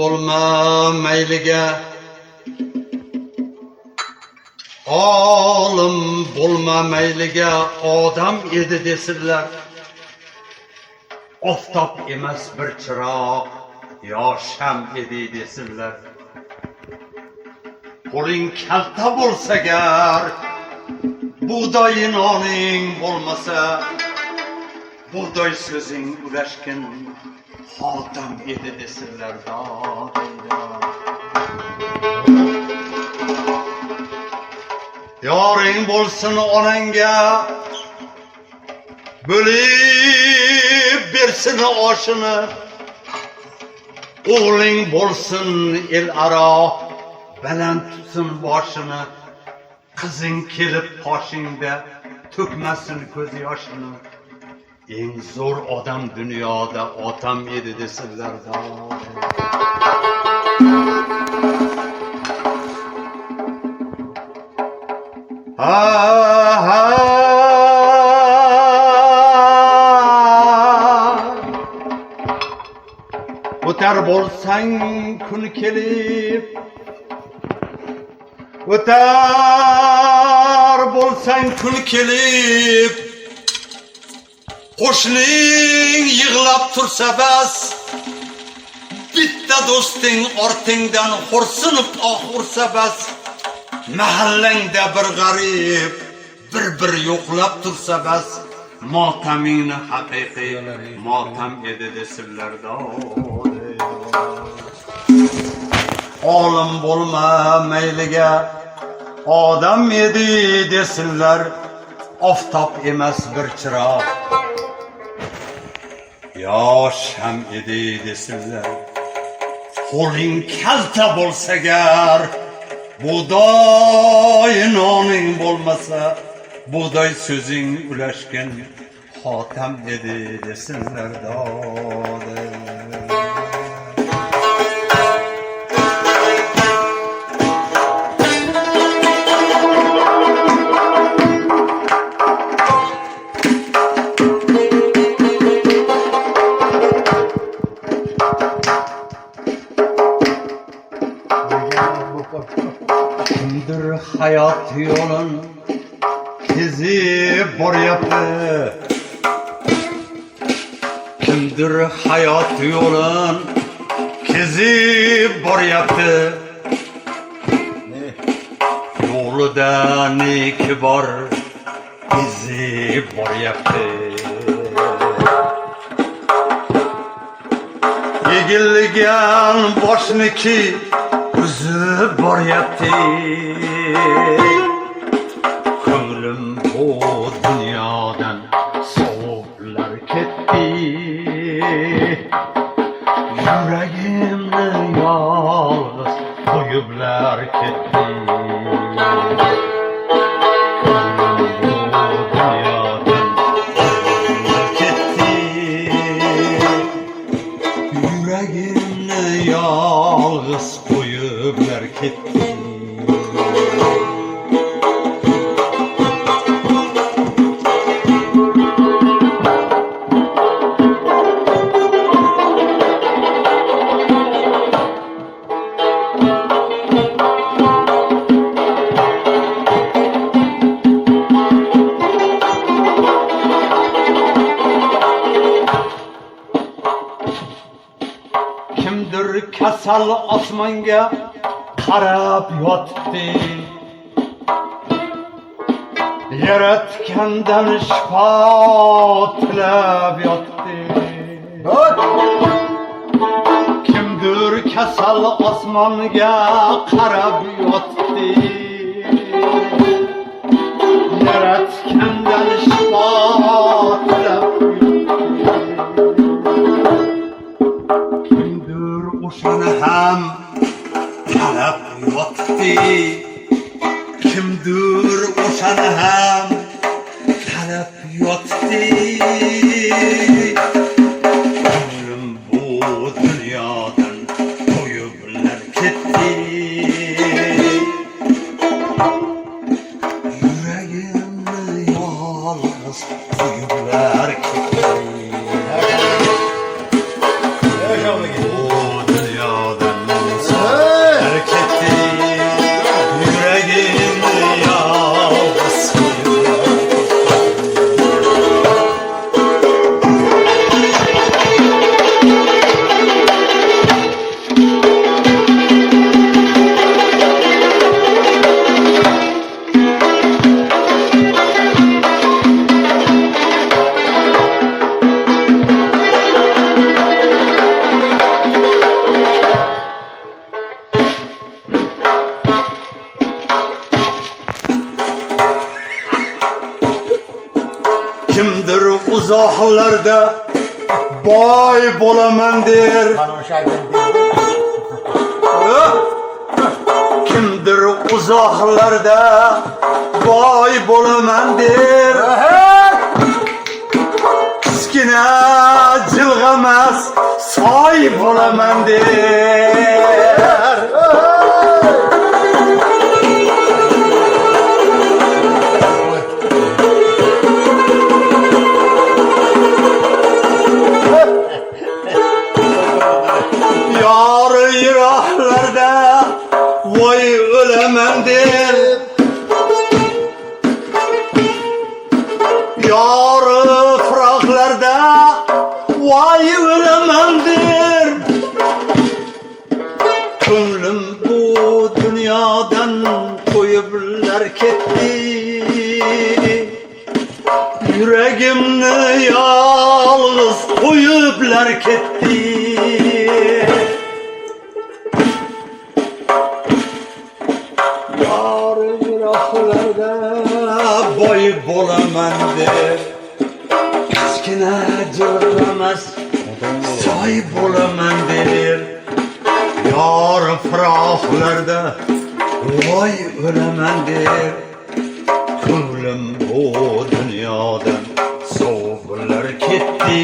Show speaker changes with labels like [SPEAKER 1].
[SPEAKER 1] bulma meylige, olim bulma meylige, odam edi desinler. Oftob emas bir chiroq, yo sham edi desinler. Qo'ling kalta bo'lsa gar, buğday noning bo'lmasa, buğday so'zing ulashgan xotam edi desinler. Yoring bo'lsin onangga, bölüp bersin oshini. O'g'ling bo'lsin el aro, baland tutsin boshini. Qizing kelib qoshingda, to'kmasin ko'z yoshini. Eng zo'r odam dunyoda otam edi desinler. O'tar bo'lsang kun kelib, o'tar bo'lsang kun kelib, qo'shning yig'lab tursa bas, bitta do'sting ortingdan xo'rsinib ursa bas, mahallangda bir g'arib bir yo'qlab tursa bas, motamingni haqiqiy motam edi desinler. Olim bo'lma meylige, odam edi desinler. Oftob emas bir chiroq, yo sham edi desinler. Qo'ling kalta bo'lsa gar, buğday noning bo'lmasa, buğday so'zing ulashgan xotam edi desinler. Kimdir hayot yo'lin kezib boryapti, kimdir hayot yo'lin kezib boryapti. Yo'lida neki bor ezib boryapti. Egilgan boshniki uzib boryapti. Ko'nglim bu dunyodan sovuqlar ketdi. Yuragimni yolg'iz qo'yiblar ketdi. Ko'nglim bu dunyodan sovuqlar ketdi. Yuragimni yolg'iz qo'yiblar ketdi. Kimdir kasal osmonga qarab yotibdi. Yaratgandan shifo tilab yotibdi. Kimdir kasal osmonga qarab yotibdi. Yaratgandan shifo tilab o'shani ham talab yotibdi. Kimdir o'shani ham talab yotibdi. Ko'nglim bu dunyodan qo'yiblar ketdi. Yuragimni yolg'iz qo'yiblar ketdi. uzoqlarda boy bo'laman der. Kimdir uzoqlarda boy bo'laman der. Kichkina jilg'amas soy bo'laman der. Yar yiroqlarda voy o'laman der. Yar firoqlarda voy o'laman der. Ko'nglim bu dunyodan qo'yiblar ketdi. Yuragimni yolg'iz qo'yiblar ketdi. Yar yiroqlarda boy bo'laman der. Kichkina jilg'amas soy bo'laman der. Yar firoqlarda voy o'laman der. Ko'nglim bu dunyodan sovuqlar ketdi.